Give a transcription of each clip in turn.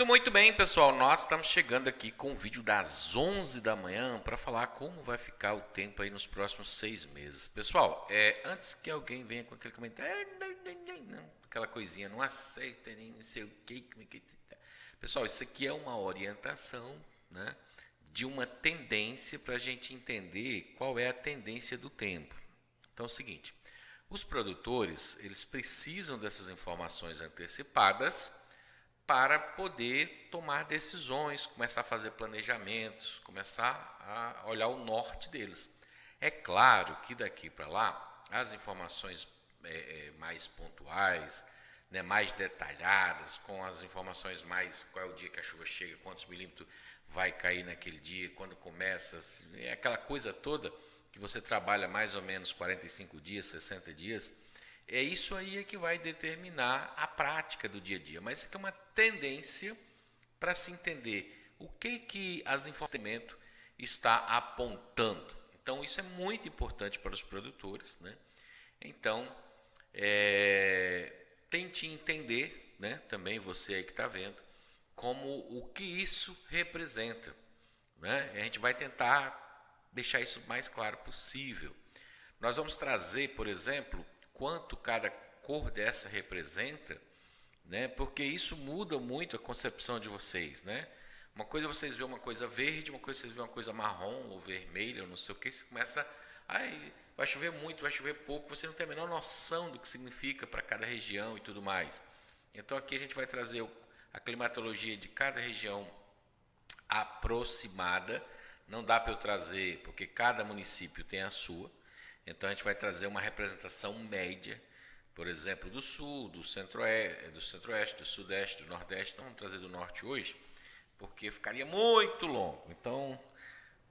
Muito bem, pessoal. Nós estamos chegando aqui com o vídeo das 11 da manhã para falar como vai ficar o tempo aí nos próximos 6 meses. Pessoal, antes que alguém venha com aquele comentário, não, aquela coisinha, não aceita nem não sei o que. Pessoal, isso aqui é uma orientação, né, de uma tendência para a gente entender qual é a tendência do tempo. Então é o seguinte, os produtores, eles precisam dessas informações antecipadas para poder tomar decisões, começar a fazer planejamentos, começar a olhar o norte deles. É claro que daqui para lá, as informações mais pontuais, né, mais detalhadas, com as informações mais, qual é o dia que a chuva chega, quantos milímetros vai cair naquele dia, quando começa, é aquela coisa toda que você trabalha mais ou menos 45 dias, 60 dias, é isso aí que vai determinar a prática do dia a dia. Mas isso aqui é uma tendência para se entender o que as informações está apontando. Então, isso é muito importante para os produtores, né? Então, tente entender, né, também você aí que está vendo, como o que isso representa, né? A gente vai tentar deixar isso o mais claro possível. Nós vamos trazer, por exemplo, quanto cada cor dessa representa, né? Porque isso muda muito a concepção de vocês, né? Uma coisa vocês veem uma coisa verde, uma coisa vocês veem uma coisa marrom ou vermelha, ou não sei o que, você começa, vai chover muito, vai chover pouco, você não tem a menor noção do que significa para cada região e tudo mais. Então aqui a gente vai trazer a climatologia de cada região aproximada, não dá para eu trazer, porque cada município tem a sua. Então a gente vai trazer uma representação média, por exemplo, do sul, do centro-oeste, do sudeste, do nordeste. Não vamos trazer do norte hoje, porque ficaria muito longo. Então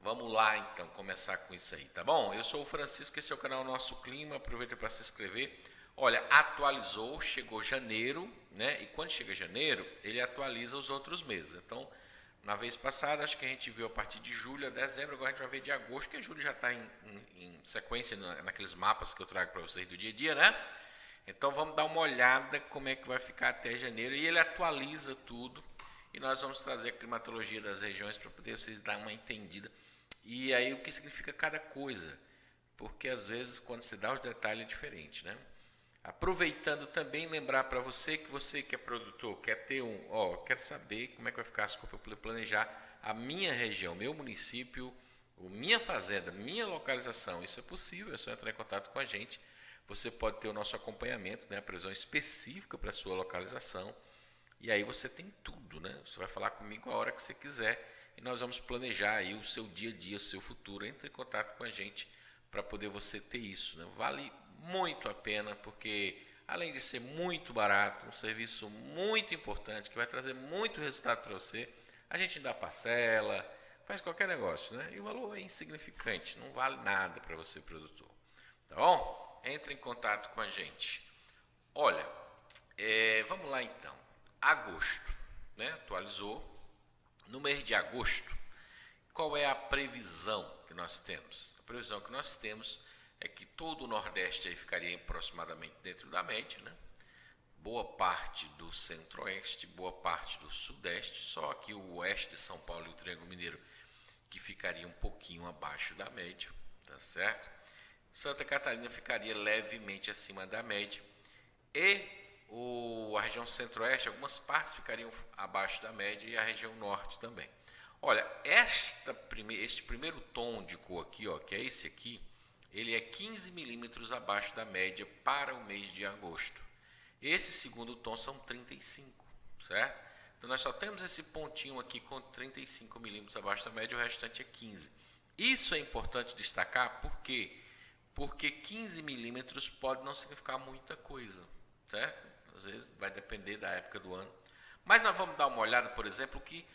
vamos lá então começar com isso aí, tá bom? Eu sou o Francisco, esse é o canal Nosso Clima, aproveita para se inscrever. Olha, atualizou, chegou janeiro, né? E quando chega janeiro, ele atualiza os outros meses. Então, na vez passada, acho que a gente viu a partir de julho a dezembro, agora a gente vai ver de agosto, que julho já está em sequência naqueles mapas que eu trago para vocês do dia a dia, né? Então vamos dar uma olhada como é que vai ficar até janeiro, e ele atualiza tudo, e nós vamos trazer a climatologia das regiões para poder vocês dar uma entendida, e aí o que significa cada coisa, porque às vezes quando se dá os detalhes é diferente, né? Aproveitando também, lembrar para você que é produtor, quer ter quer saber como é que vai ficar as coisas para planejar a minha região, meu município, minha fazenda, minha localização. Isso é possível, é só entrar em contato com a gente. Você pode ter o nosso acompanhamento, né, a previsão específica para a sua localização. E aí você tem tudo, né? Você vai falar comigo a hora que você quiser e nós vamos planejar aí o seu dia a dia, o seu futuro. Entre em contato com a gente para poder você ter isso, né? Vale muito a pena, porque além de ser muito barato, um serviço muito importante, que vai trazer muito resultado para você, a gente dá parcela, faz qualquer negócio, né? E o valor é insignificante, não vale nada para você, produtor. Tá bom? Entre em contato com a gente. Olha, vamos lá então. Agosto, né? Atualizou. No mês de agosto, qual é a previsão que nós temos? A previsão que nós temos é que todo o Nordeste aí ficaria aproximadamente dentro da média, né? Boa parte do Centro-Oeste, boa parte do Sudeste, só aqui o Oeste de São Paulo e o Triângulo Mineiro que ficaria um pouquinho abaixo da média, tá certo? Santa Catarina ficaria levemente acima da média e a região Centro-Oeste, algumas partes ficariam abaixo da média e a região Norte também. Olha, este primeiro tom de cor aqui, que é esse aqui, ele é 15 milímetros abaixo da média para o mês de agosto. Esse segundo tom são 35, certo? Então nós só temos esse pontinho aqui com 35 milímetros abaixo da média, o restante é 15. Isso é importante destacar, por quê? Porque 15 milímetros pode não significar muita coisa, certo? Às vezes vai depender da época do ano. Mas nós vamos dar uma olhada, por exemplo, que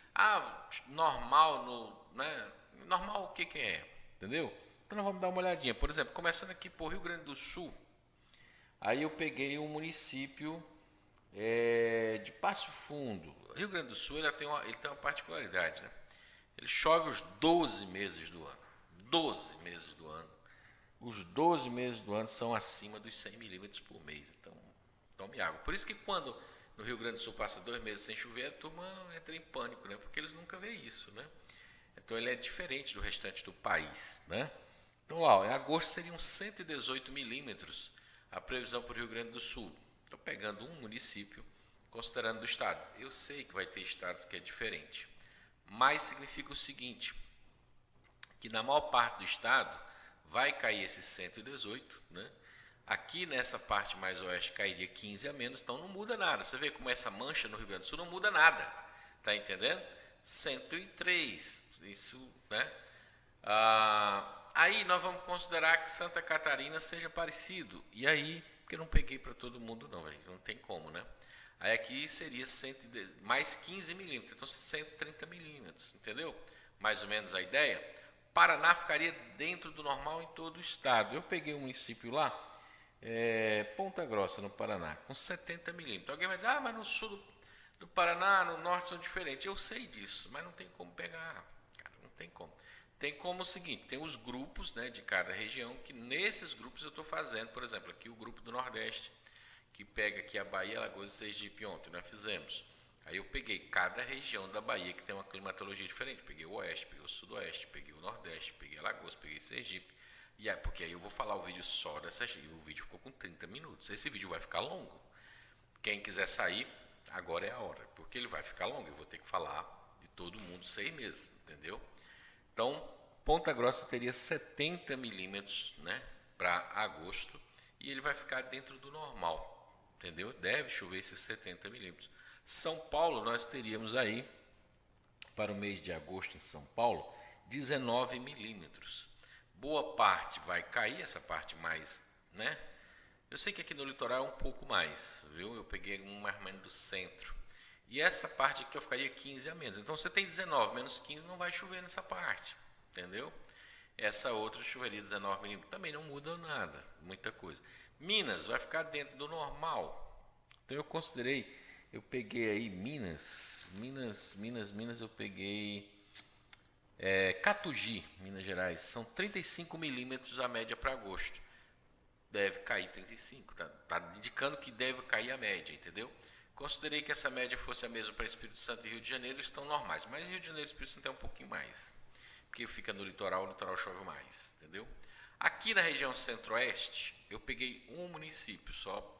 normal, né? Normal o que é, entendeu? Então nós vamos dar uma olhadinha. Por exemplo, começando aqui por Rio Grande do Sul, aí eu peguei um município de Passo Fundo. Rio Grande do Sul ele tem uma particularidade, né? Ele chove os 12 meses do ano. 12 meses do ano. Os 12 meses do ano são acima dos 100 milímetros por mês. Então, tome água. Por isso que quando No Rio Grande do Sul passa 2 meses sem chover, a turma entra em pânico, né? Porque eles nunca veem isso, né? Então ele é diferente do restante do país, né? Então lá, ó, em agosto seriam 118 milímetros a previsão para o Rio Grande do Sul. Estou pegando um município, considerando do estado. Eu sei que vai ter estados que é diferente, mas significa o seguinte, que na maior parte do estado vai cair esses 118, né? Aqui nessa parte mais oeste cairia 15 a menos, então não muda nada. Você vê como essa mancha no Rio Grande do Sul não muda nada, tá entendendo? 103, isso, né? Aí nós vamos considerar que Santa Catarina seja parecido. E aí, porque eu não peguei para todo mundo não, não tem como, né? Aí aqui seria 110, mais 15 milímetros, então 130 milímetros, entendeu? Mais ou menos a ideia. Paraná ficaria dentro do normal em todo o estado. Eu peguei um município lá, Ponta Grossa, no Paraná, com 70 milímetros. Alguém vai dizer, mas no sul do Paraná, no norte são diferentes. Eu sei disso, mas não tem como pegar, cara, não tem como. Tem como o seguinte, tem os grupos, né, de cada região, que nesses grupos eu estou fazendo, por exemplo, aqui o grupo do Nordeste, que pega aqui a Bahia, Alagoas e Sergipe ontem, nós fizemos. Aí eu peguei cada região da Bahia que tem uma climatologia diferente, peguei o Oeste, peguei o Sudoeste, peguei o Nordeste, peguei Alagoas, peguei Sergipe, e aí, porque aí eu vou falar o vídeo só dessa, e o vídeo ficou com 30 minutos, esse vídeo vai ficar longo. Quem quiser sair, agora é a hora, porque ele vai ficar longo, eu vou ter que falar de todo mundo 6 meses, entendeu? Então, Ponta Grossa teria 70 milímetros, né, para agosto, e ele vai ficar dentro do normal, entendeu? Deve chover esses 70 milímetros. São Paulo, nós teríamos aí, para o mês de agosto em São Paulo, 19 milímetros. Boa parte vai cair, essa parte mais, né? Eu sei que aqui no litoral é um pouco mais, viu? Eu peguei um mais ou menos do centro. E essa parte aqui eu ficaria 15 a menos. Então você tem 19, menos 15 não vai chover nessa parte, entendeu? Essa outra choveria 19 milímetros. Também não muda nada, muita coisa. Minas vai ficar dentro do normal. Então eu considerei, eu peguei aí Minas, eu peguei Catugi, Minas Gerais. São 35 milímetros a média para agosto. Deve cair 35, tá indicando que deve cair a média, entendeu? Considerei que essa média fosse a mesma para Espírito Santo e Rio de Janeiro, eles estão normais, mas Rio de Janeiro e Espírito Santo é um pouquinho mais, porque fica no litoral, o litoral chove mais, entendeu? Aqui na região centro-oeste, eu peguei um município só,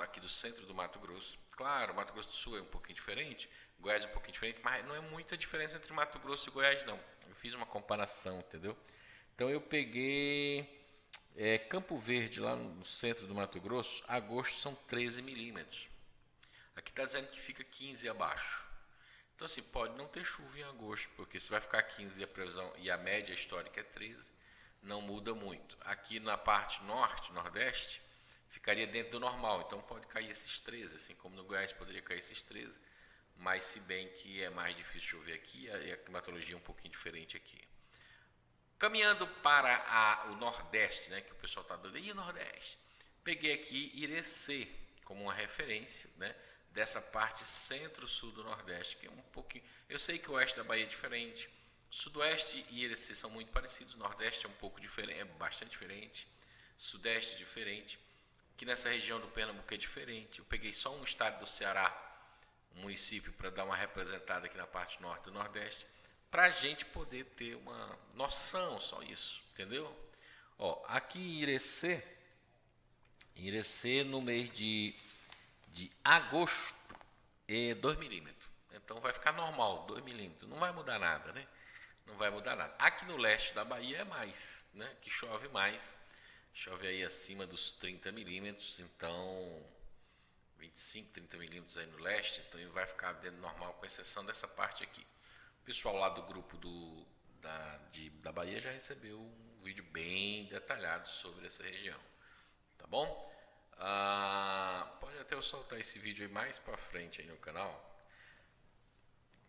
aqui do centro do Mato Grosso. Claro, Mato Grosso do Sul é um pouquinho diferente, Goiás é um pouquinho diferente, mas não é muita diferença entre Mato Grosso e Goiás, não. Eu fiz uma comparação, entendeu? Então eu peguei Campo Verde, lá no centro do Mato Grosso, agosto são 13 milímetros. Aqui está dizendo que fica 15 abaixo. Então, assim, pode não ter chuva em agosto, porque se vai ficar 15 a previsão e a média histórica é 13, não muda muito. Aqui na parte norte, nordeste, ficaria dentro do normal, então pode cair esses 13, assim como no Goiás poderia cair esses 13, mas se bem que é mais difícil chover aqui, a climatologia é um pouquinho diferente aqui. Caminhando para o Nordeste, né, que o pessoal está doido, e o Nordeste? Peguei aqui Irecê como uma referência, né, dessa parte centro-sul do Nordeste, que é um pouquinho... Eu sei que o oeste da Bahia é diferente, Sudoeste e Irecê são muito parecidos, o Nordeste é um pouco diferente, é bastante diferente, Sudeste é diferente, que nessa região do Pernambuco é diferente. Eu peguei só um estado do Ceará, um município, para dar uma representada aqui na parte norte do Nordeste, para a gente poder ter uma noção, só isso, entendeu? Ó, aqui em Irecê no mês de agosto é 2 milímetros. Então vai ficar normal, 2 milímetros. Não vai mudar nada, né? Não vai mudar nada. Aqui no leste da Bahia é mais, né? Que chove mais. Chove aí acima dos 30 milímetros, então 25, 30 milímetros aí no leste, então ele vai ficar dentro normal, com exceção dessa parte aqui. O pessoal lá do grupo da Bahia já recebeu um vídeo bem detalhado sobre essa região, tá bom? Pode até eu soltar esse vídeo aí mais para frente aí no canal,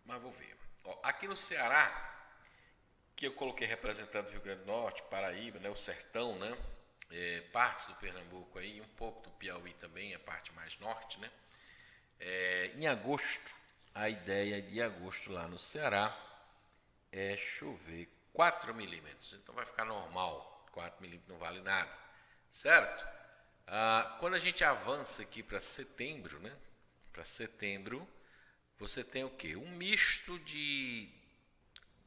mas vou ver. Ó, aqui no Ceará, que eu coloquei representando o Rio Grande do Norte, Paraíba, né, o sertão, né, partes do Pernambuco aí, um pouco do Piauí também, a parte mais norte, né? Em agosto, a ideia de agosto lá no Ceará é chover 4 milímetros, então vai ficar normal, 4 milímetros não vale nada, certo? Quando a gente avança aqui para setembro, né? para setembro, você tem o quê? Um misto de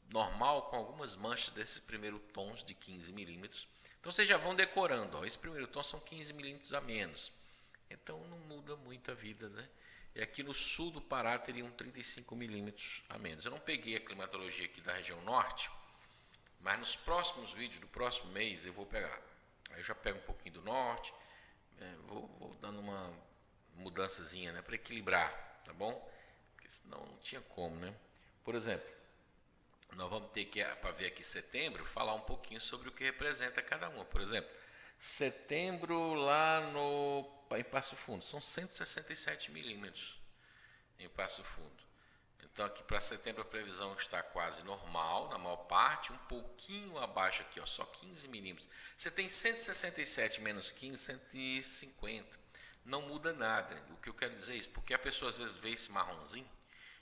normal com algumas manchas desses primeiros tons de 15 milímetros. Então vocês já vão decorando, ó, esse primeiro tom são 15 milímetros a menos. Então não muda muito a vida, né? E aqui no sul do Pará teriam 35 milímetros a menos. Eu não peguei a climatologia aqui da região norte, mas nos próximos vídeos do próximo mês eu vou pegar. Aí eu já pego um pouquinho do norte, vou dando uma mudançazinha, né, para equilibrar, tá bom? Porque senão não tinha como, né? Por exemplo, nós vamos ter que, para ver aqui setembro, falar um pouquinho sobre o que representa cada uma. Por exemplo, setembro lá em Passo Fundo, são 167 milímetros em Passo Fundo. Então aqui para setembro a previsão está quase normal, na maior parte, um pouquinho abaixo aqui, ó, só 15 milímetros. Você tem 167 menos 15, 150. Não muda nada. O que eu quero dizer é isso, porque a pessoa às vezes vê esse marronzinho,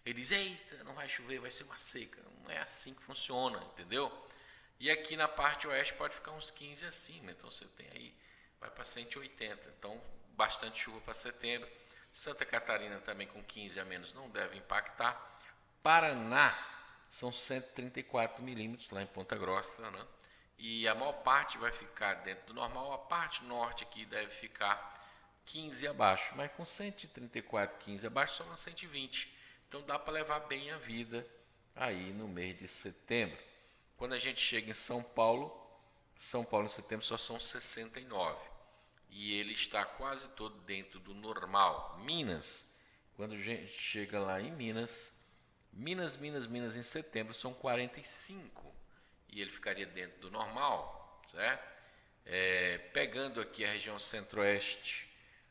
ele diz, eita, não vai chover, vai ser uma seca. Não é assim que funciona, entendeu? E aqui na parte oeste pode ficar uns 15 acima, então você tem aí, vai para 180. Então, bastante chuva para setembro. Santa Catarina também com 15 a menos não deve impactar. Paraná são 134 milímetros lá em Ponta Grossa, né? E a maior parte vai ficar dentro do normal. A parte norte aqui deve ficar 15 abaixo, mas com 134, 15 abaixo, só nas 120. Então dá para levar bem a vida aí no mês de setembro. Quando a gente chega em São Paulo em setembro só são 69. E ele está quase todo dentro do normal. Minas, quando a gente chega lá em Minas em setembro são 45. E ele ficaria dentro do normal, certo? Pegando aqui a região centro-oeste,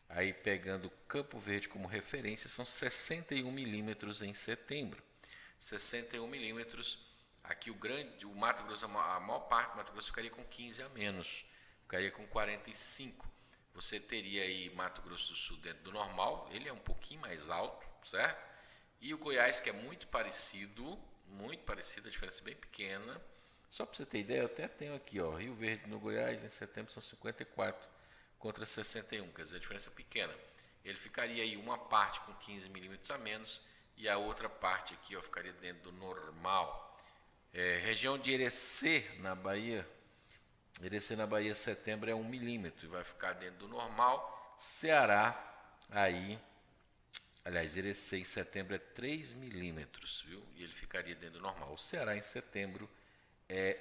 aí pegando Campo Verde como referência, são 61 milímetros em setembro. 61 milímetros, aqui o Mato Grosso, a maior parte do Mato Grosso ficaria com 15 a menos, ficaria com 45. Você teria aí Mato Grosso do Sul dentro do normal, ele é um pouquinho mais alto, certo? E o Goiás, que é muito parecido, a diferença é bem pequena. Só para você ter ideia, eu até tenho aqui, ó, Rio Verde no Goiás em setembro são 54 contra 61, quer dizer, a diferença é pequena. Ele ficaria aí uma parte com 15 milímetros a menos e a outra parte aqui, ó, ficaria dentro do normal. Região de Irecê, na Bahia, setembro é 1 milímetro e vai ficar dentro do normal. Ceará, aí, aliás, Irecê em setembro é 3 milímetros, viu? E ele ficaria dentro do normal. O Ceará em setembro é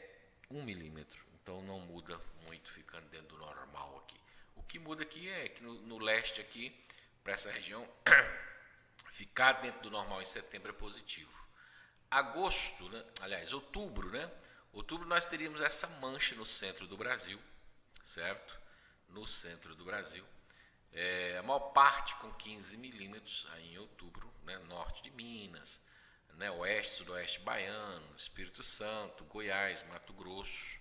1 milímetro, então não muda muito ficando dentro do normal aqui. O que muda aqui é que no leste aqui, para essa região, ficar dentro do normal em setembro é positivo. Agosto, né? Aliás, outubro, né? Outubro nós teríamos essa mancha no centro do Brasil, certo? No centro do Brasil. A maior parte com 15 milímetros aí em outubro, né? Norte de Minas, né? Oeste, sudoeste baiano, Espírito Santo, Goiás, Mato Grosso,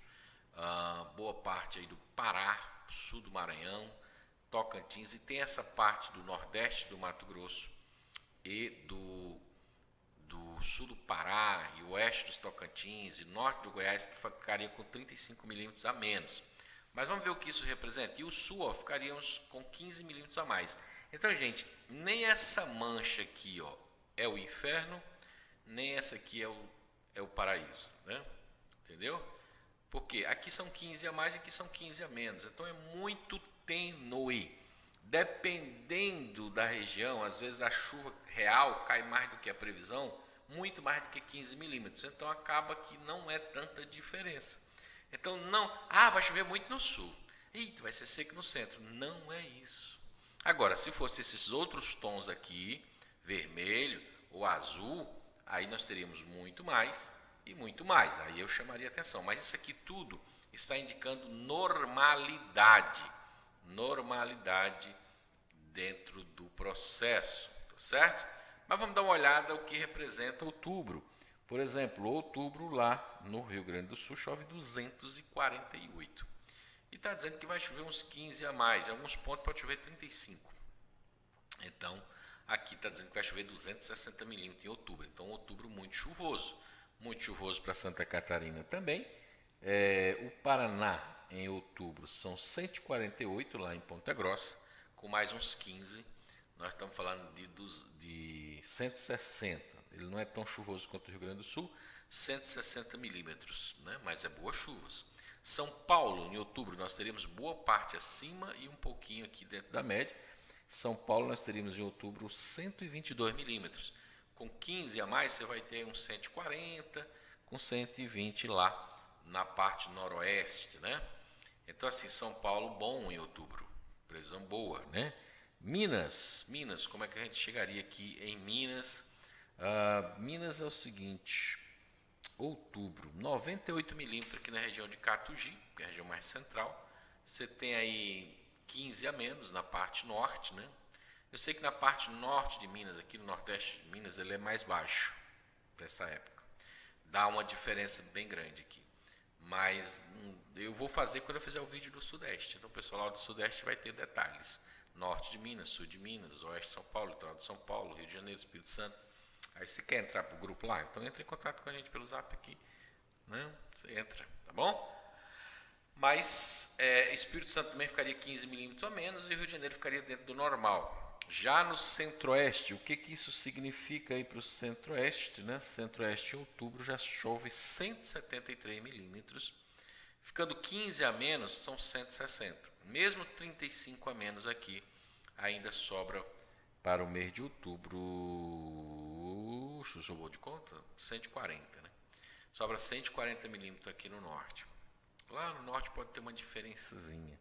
boa parte aí do Pará, sul do Maranhão, Tocantins, e tem essa parte do nordeste do Mato Grosso e do sul do Pará e oeste dos Tocantins e norte do Goiás, que ficaria com 35 milímetros a menos. Mas vamos ver o que isso representa. E o sul, ó, ficaríamos com 15 milímetros a mais. Então, gente, nem essa mancha aqui, ó, é o inferno, nem essa aqui é o paraíso, né? Entendeu? Porque aqui são 15 a mais e aqui são 15 a menos. Então é muito tênue. Dependendo da região, às vezes a chuva real cai mais do que a previsão, muito mais do que 15 milímetros. Então acaba que não é tanta diferença. Então não, vai chover muito no sul. Eita, vai ser seco no centro. Não é isso. Agora, se fosse esses outros tons aqui, vermelho ou azul, aí nós teríamos muito mais e muito mais. Aí eu chamaria atenção. Mas isso aqui tudo está indicando normalidade. Normalidade dentro do processo, tá certo? Mas vamos dar uma olhada o que representa outubro. Por exemplo, outubro lá no Rio Grande do Sul chove 248. E está dizendo que vai chover uns 15 a mais. Em alguns pontos pode chover 35. Então, aqui está dizendo que vai chover 260 milímetros em outubro. Então, outubro muito chuvoso. Muito chuvoso para Santa Catarina também. O Paraná, em outubro, são 148 lá em Ponta Grossa, com mais uns 15 nós estamos falando de 160. Ele não é tão chuvoso quanto o Rio Grande do Sul, 160 milímetros, né? Mas é boas chuvas. São Paulo, em outubro, nós teríamos boa parte acima e um pouquinho aqui dentro da média. São Paulo, nós teríamos em outubro 122 milímetros. Com 15 a mais, você vai ter uns 140, com 120 lá na parte noroeste, né? Então, assim, São Paulo bom em outubro, previsão boa, né? Minas, como é que a gente chegaria aqui em Minas? Minas é o seguinte, outubro, 98 milímetros aqui na região de Catugi, que é a região mais central. Você tem aí 15 a menos na parte norte, né? Eu sei que na parte norte de Minas, aqui no nordeste de Minas, ele é mais baixo para essa época. Dá uma diferença bem grande aqui. Mas eu vou fazer quando eu fizer o vídeo do Sudeste. Então o pessoal lá do Sudeste vai ter detalhes. Norte de Minas, Sul de Minas, Oeste de São Paulo, Litoral de São Paulo, Rio de Janeiro, Espírito Santo. Aí você quer entrar para o grupo lá? Então entre em contato com a gente pelo zap aqui. Né? Você entra, tá bom? Mas Espírito Santo também ficaria 15 milímetros a menos e o Rio de Janeiro ficaria dentro do normal. Já no centro-oeste, o que isso significa aí para o centro-oeste? Né? Centro-oeste em outubro já chove 173 milímetros, ficando 15 a menos são 160. Mesmo 35 a menos aqui, ainda sobra para o mês de outubro, jogou de conta? 140, né? Sobra 140 milímetros aqui no norte. Lá no norte pode ter uma diferençazinha.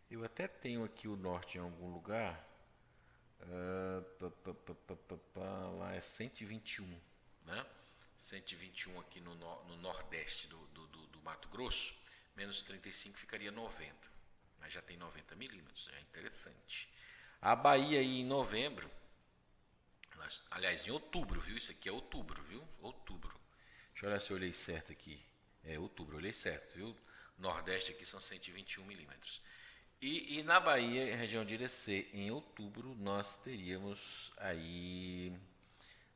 Eu até tenho aqui o norte em algum lugar. Lá é 121, né? 121 aqui no nordeste do Mato Grosso. Menos 35 ficaria 90. Mas já tem 90 milímetros, já é interessante. A Bahia aí em novembro, aliás, em outubro, viu? Isso aqui é outubro, viu? Outubro. Deixa eu olhar se eu olhei certo aqui. É outubro, eu olhei certo, viu? Nordeste aqui são 121 milímetros. E na Bahia, região de Irecê, em outubro, nós teríamos aí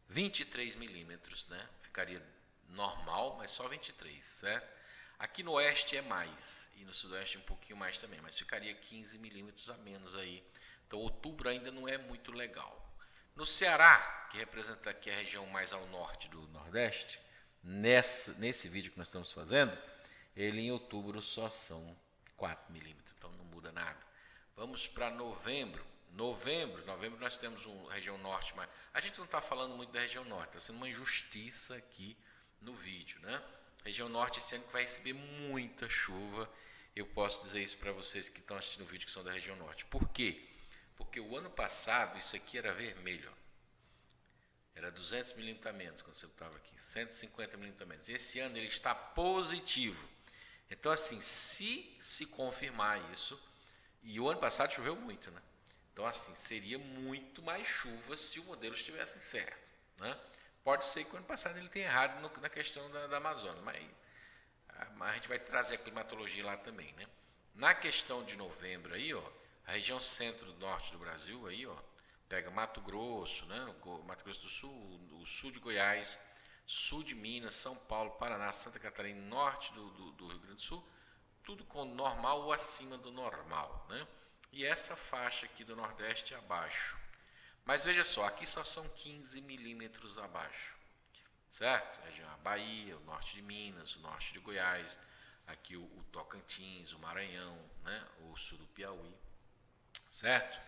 23 milímetros, né? Ficaria normal, mas só 23, certo? Aqui no oeste é mais, e no sudoeste um pouquinho mais também, mas ficaria 15 milímetros a menos aí. Então, outubro ainda não é muito legal. No Ceará, que representa aqui a região mais ao norte do Nordeste, nesse vídeo que nós estamos fazendo, ele em outubro só são 4 milímetros, então não muda nada. Vamos para novembro. Novembro nós temos uma região norte, mas a gente não está falando muito da região norte, está sendo uma injustiça aqui no vídeo, né? Região norte esse ano que vai receber muita chuva. Eu posso dizer isso para vocês que estão assistindo o vídeo que são da região norte. Por quê? Porque o ano passado isso aqui era vermelho, ó. Era 200 milímetros a menos quando você estava aqui, 150 milímetros a menos. Esse ano ele está positivo. Então, assim, se confirmar isso, e o ano passado choveu muito, né? Então, assim, seria muito mais chuva se o modelo estivesse certo, né? Pode ser que o ano passado ele tenha errado na questão da Amazônia, mas a gente vai trazer a climatologia lá também, né? Na questão de novembro aí, ó, a região centro-norte do Brasil aí, ó, pega Mato Grosso, né? Mato Grosso do Sul, o sul de Goiás, sul de Minas, São Paulo, Paraná, Santa Catarina, norte do Rio Grande do Sul, tudo com normal ou acima do normal, né? E essa faixa aqui do Nordeste abaixo. Mas veja só, aqui só são 15 milímetros abaixo, certo? A região Bahia, o norte de Minas, o norte de Goiás, aqui o Tocantins, o Maranhão, né? O sul do Piauí, certo?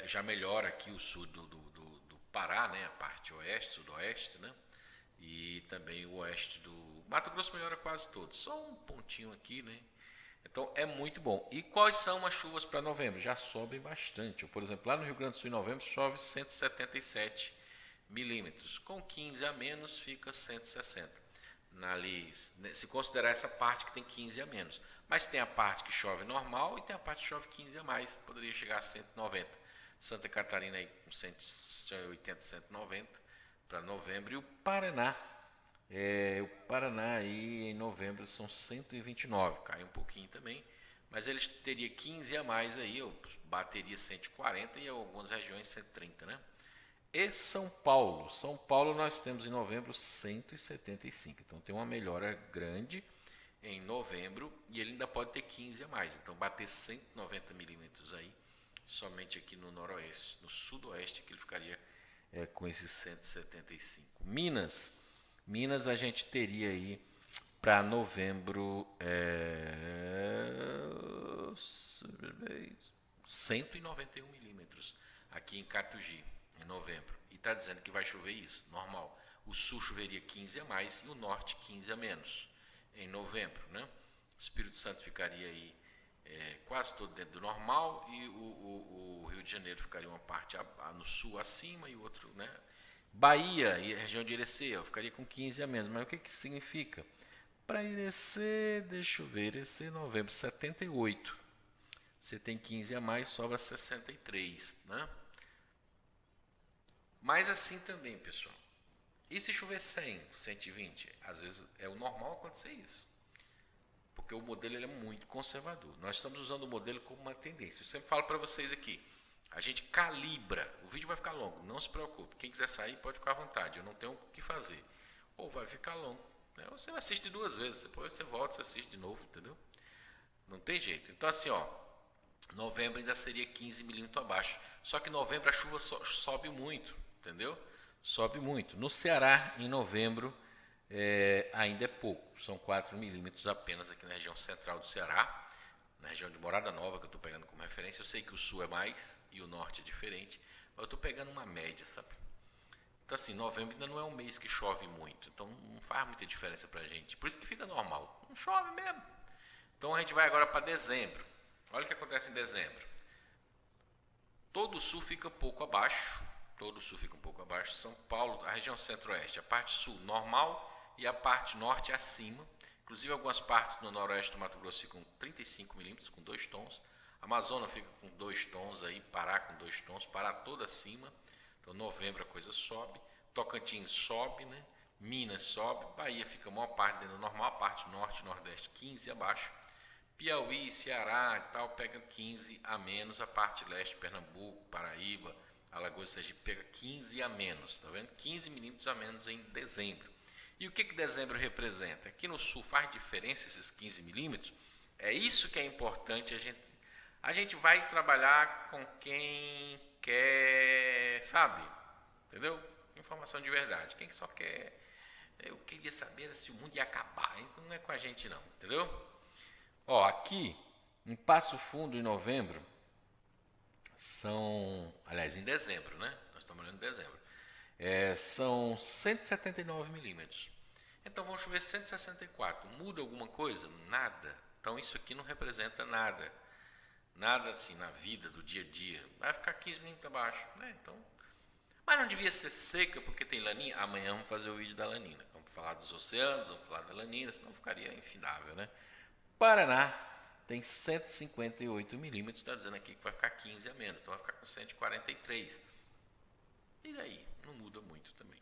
Já melhora aqui o sul do Pará, né? A parte oeste, sudoeste, né? E também o oeste do Mato Grosso melhora quase todo, só um pontinho aqui, né? Então é muito bom. E quais são as chuvas para novembro? Já sobem bastante. Por exemplo, lá no Rio Grande do Sul em novembro chove 177 milímetros. Com 15 a menos fica 160. Ali, se considerar essa parte que tem 15 a menos. Mas tem a parte que chove normal e tem a parte que chove 15 a mais. Poderia chegar a 190. Santa Catarina aí com 180, 190 para novembro. E o Paraná aí em novembro são 129, cai um pouquinho também, mas eles teria 15 a mais aí, bateria 140 e algumas regiões 130, né? E São Paulo nós temos em novembro 175, então tem uma melhora grande em novembro e ele ainda pode ter 15 a mais, então bater 190 milímetros aí Somente aqui no noroeste, no sudoeste, que ele ficaria com esses 175. Minas a gente teria aí para novembro 191 milímetros aqui em Catugi, em novembro. E está dizendo que vai chover isso, normal. O sul choveria 15 a mais e o norte 15 a menos em novembro, né? O Espírito Santo ficaria aí quase todo dentro do normal e o Rio de Janeiro ficaria uma parte no sul acima e o outro, né? Bahia e a região de Irecê ficaria com 15 a menos. Mas o que significa? Para Irecê, deixa eu ver, Irecê novembro 78. Você tem 15 a mais, sobra 63, né? Mas assim também, pessoal. E se chover 100, 120? Às vezes é o normal acontecer isso. Porque o modelo ele é muito conservador. Nós estamos usando o modelo como uma tendência. Eu sempre falo para vocês aqui, a gente calibra. O vídeo vai ficar longo, não se preocupe. Quem quiser sair pode ficar à vontade, eu não tenho o que fazer. Ou vai ficar longo, né? Ou você assiste 2 vezes, depois você volta, você assiste de novo, entendeu? Não tem jeito. Então assim, ó, novembro ainda seria 15 milímetros abaixo. Só que em novembro a chuva sobe muito, entendeu? Sobe muito. No Ceará, em novembro, ainda é pouco. São 4 milímetros apenas aqui na região central do Ceará. Na região de Morada Nova, que eu estou pegando como referência. Eu sei que o sul é mais e o norte é diferente. Mas eu estou pegando uma média, sabe? Então assim, novembro ainda não é um mês que chove muito. Então não faz muita diferença pra gente. Por isso que fica normal. Não chove mesmo. Então a gente vai agora para dezembro. Olha o que acontece em dezembro. Todo o sul fica um pouco abaixo. Todo o sul fica um pouco abaixo. São Paulo, a região centro-oeste, a parte sul normal e a parte norte acima. Inclusive algumas partes no noroeste do Mato Grosso ficam 35 milímetros, com 2 tons. Amazonas fica com 2 tons aí, Pará com 2 tons, Pará toda acima. Então novembro a coisa sobe. Tocantins sobe, né? Minas sobe. Bahia fica a maior parte dentro do normal, a parte norte e nordeste 15 abaixo. Piauí, Ceará e tal, pega 15 a menos, a parte leste, Pernambuco, Paraíba, Alagoas e Sergipe pega 15 a menos, tá vendo? 15 milímetros a menos em dezembro. E o que dezembro representa? Aqui no sul faz diferença esses 15 milímetros? É isso que é importante, a gente vai trabalhar com quem quer, sabe? Entendeu? Informação de verdade. Quem só quer, eu queria saber se o mundo ia acabar, então não é com a gente não, entendeu? Ó, aqui em Passo Fundo, em novembro, aliás, em dezembro, né? Nós estamos olhando em dezembro. São 179 milímetros. Então vão chover 164. Muda alguma coisa? Nada. Então isso aqui não representa nada. Nada assim na vida, do dia a dia. Vai ficar 15 milímetros abaixo, né? Então, mas não devia ser seca porque tem laninha? Amanhã vamos fazer o vídeo da lanina. Vamos falar dos oceanos, vamos falar da lanina, senão ficaria infindável, né? Paraná tem 158 milímetros, está dizendo aqui que vai ficar 15 a menos, então vai ficar com 143. E daí? Não muda muito também.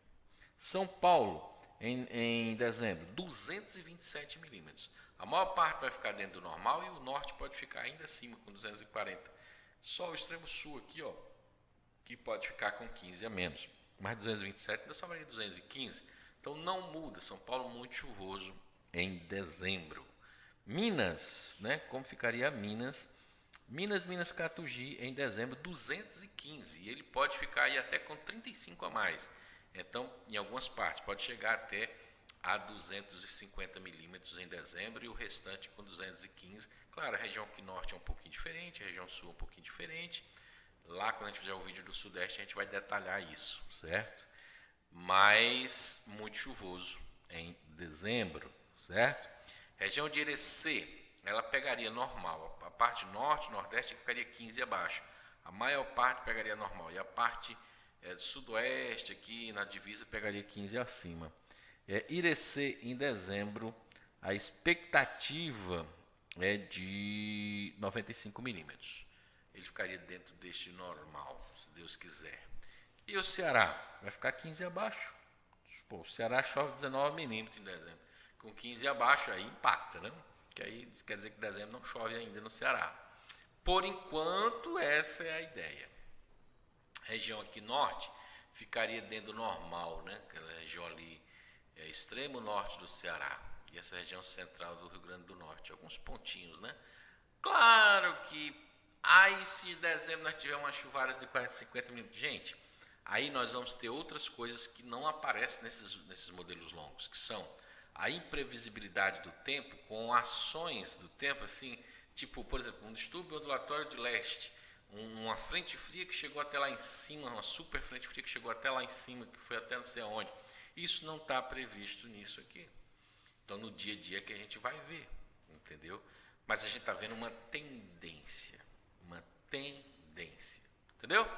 São Paulo, em dezembro, 227 milímetros. A maior parte vai ficar dentro do normal e o norte pode ficar ainda acima, com 240. Só o extremo sul aqui, ó, que pode ficar com 15 a menos. Mais 227, ainda sobraria 215. Então não muda. São Paulo muito chuvoso em dezembro. Minas, né? Como ficaria Minas? Minas Catugi em dezembro 215. E ele pode ficar aí até com 35 a mais. Então, em algumas partes, pode chegar até a 250 milímetros em dezembro e o restante com 215. Claro, a região aqui norte é um pouquinho diferente, a região sul é um pouquinho diferente. Lá, quando a gente fizer o vídeo do sudeste, a gente vai detalhar isso, certo? Mas muito chuvoso em dezembro, certo? Região de Irecê, ela pegaria normal. A parte norte, nordeste ficaria 15 abaixo. A maior parte pegaria normal. E a parte sudoeste, aqui na divisa, pegaria 15 acima. Irecê, em dezembro, a expectativa é de 95 milímetros. Ele ficaria dentro deste normal, se Deus quiser. E o Ceará? Vai ficar 15 abaixo. Pô, o Ceará chove 19 milímetros em dezembro. Com 15 abaixo, aí impacta, né? Que aí quer dizer que dezembro não chove ainda no Ceará. Por enquanto, essa é a ideia. A região aqui norte ficaria dentro do normal, né? Aquela região ali, extremo norte do Ceará. E essa região central do Rio Grande do Norte. Alguns pontinhos, né? Claro que Aí se em dezembro nós tivermos umas chuvadas de 40, 50 minutos, gente, aí nós vamos ter outras coisas que não aparecem nesses modelos longos, que são a imprevisibilidade do tempo com ações do tempo, assim, tipo, por exemplo, um distúrbio ondulatório de leste, uma frente fria que chegou até lá em cima, uma super frente fria que chegou até lá em cima, que foi até não sei aonde. Isso não está previsto nisso aqui. Então, no dia a dia que a gente vai ver, entendeu? Mas a gente está vendo uma tendência, entendeu?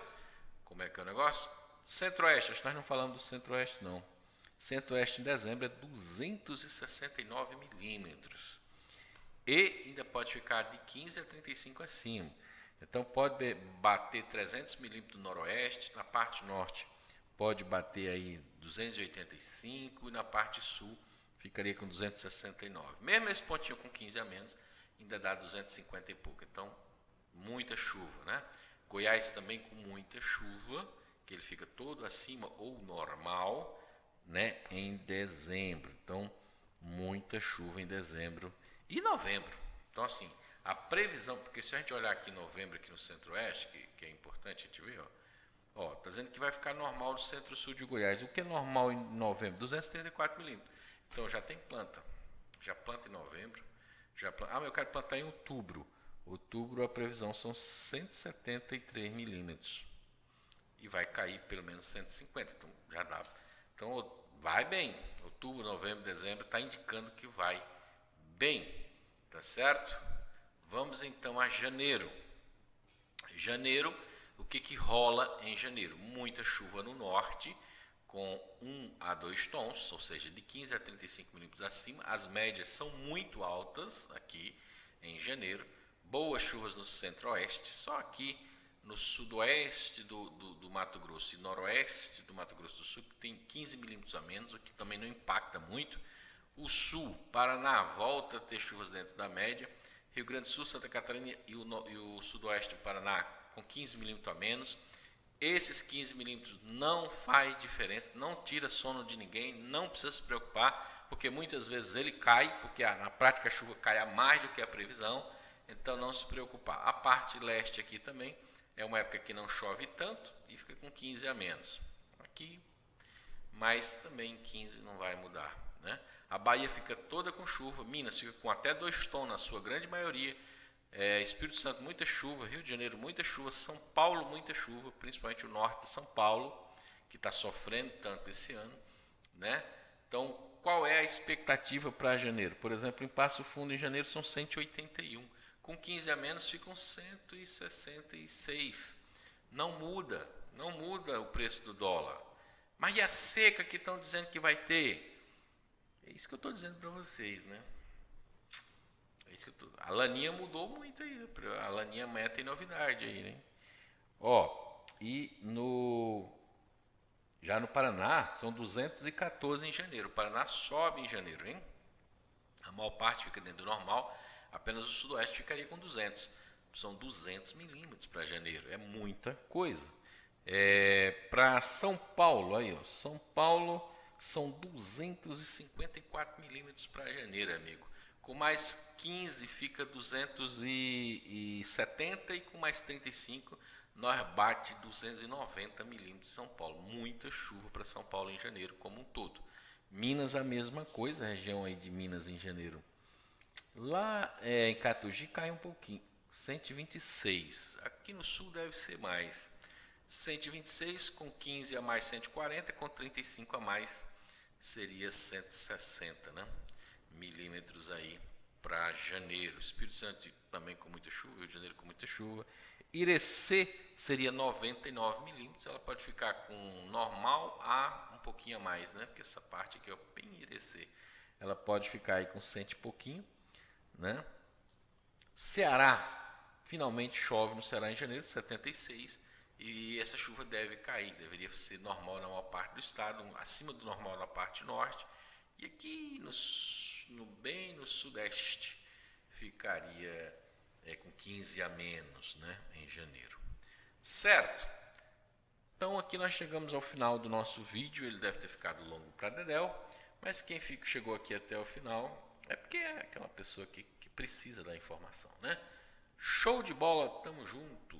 Como é que é o negócio? Centro-Oeste, acho que nós não falamos do Centro-Oeste, não. Centro-Oeste em dezembro é 269 milímetros. E ainda pode ficar de 15 a 35 acima. Então pode bater 300 milímetros no noroeste, na parte norte pode bater aí 285 e na parte sul ficaria com 269. Mesmo esse pontinho com 15 a menos, ainda dá 250 e pouco. Então, muita chuva, né? Goiás também com muita chuva, que ele fica todo acima ou normal, né, em dezembro. Então, muita chuva em dezembro e novembro. Então, assim, a previsão, porque se a gente olhar aqui em novembro, aqui no Centro-Oeste, que é importante a gente ver, ó, tá dizendo que vai ficar normal no Centro-Sul de Goiás. O que é normal em novembro? 234 milímetros. Então, já tem planta. Já planta em novembro. Mas eu quero plantar em outubro. Outubro, a previsão são 173 milímetros. E vai cair pelo menos 150. Então, já dá. Então, vai bem. Outubro, novembro, dezembro, está indicando que vai bem. Tá certo? Vamos então a janeiro. Janeiro, o que rola em janeiro? Muita chuva no norte, com 1 a 2 tons, ou seja, de 15 a 35 milímetros acima. As médias são muito altas aqui em janeiro. Boas chuvas no centro-oeste, só aqui no sudoeste do Mato Grosso e noroeste do Mato Grosso do Sul, que tem 15 milímetros a menos, o que também não impacta muito. O sul, Paraná, volta a ter chuvas dentro da média. Rio Grande do Sul, Santa Catarina e o sudoeste do Paraná com 15 milímetros a menos. Esses 15 milímetros não faz diferença, não tira sono de ninguém, não precisa se preocupar, porque muitas vezes ele cai, porque na prática a chuva cai a mais do que a previsão, então não se preocupar. A parte leste aqui também é uma época que não chove tanto e fica com 15 a menos. Aqui, mas também 15 não vai mudar, né? A Bahia fica toda com chuva, Minas fica com até 2 tons na sua grande maioria, Espírito Santo muita chuva, Rio de Janeiro muita chuva, São Paulo muita chuva, principalmente o norte de São Paulo, que está sofrendo tanto esse ano, né? Então, qual é a expectativa para janeiro? Por exemplo, em Passo Fundo em janeiro são 181, com 15 a menos ficam 166. Não muda o preço do dólar. Mas e a seca que estão dizendo que vai ter? É isso que eu estou dizendo para vocês, né? É isso que a Laninha mudou muito aí. A Laninha amanhã tem novidade aí, né? E já no Paraná são 214 em janeiro. O Paraná sobe em janeiro, hein? A maior parte fica dentro do normal. Apenas o sudoeste ficaria com 200. São 200 milímetros para janeiro. É muita coisa. Para São Paulo, aí, ó, São Paulo são 254 milímetros para janeiro, amigo. Com mais 15 fica 270 e com mais 35 nós bate 290 milímetros em São Paulo. Muita chuva para São Paulo em janeiro como um todo. Minas a mesma coisa, a região aí de Minas em janeiro. Lá em Catugi cai um pouquinho, 126. Aqui no sul deve ser mais. 126 com 15 a mais 140, com 35 a mais seria 160, né? Milímetros aí para janeiro. Espírito Santo também com muita chuva, Rio de Janeiro com muita chuva. Irecê seria 99 milímetros, ela pode ficar com normal a um pouquinho a mais, né? Porque essa parte aqui, ó, bem Irecê, ela pode ficar aí com 100 e pouquinho, né? Ceará, finalmente chove no Ceará em janeiro, 76. E essa chuva deve cair, deveria ser normal na maior parte do estado, acima do normal na parte norte. E aqui bem no sudeste ficaria com 15 a menos, né, em janeiro. Certo? Então aqui nós chegamos ao final do nosso vídeo. Ele deve ter ficado longo para dedéu, mas quem chegou aqui até o final é porque é aquela pessoa que precisa da informação, né? Show de bola, tamo junto.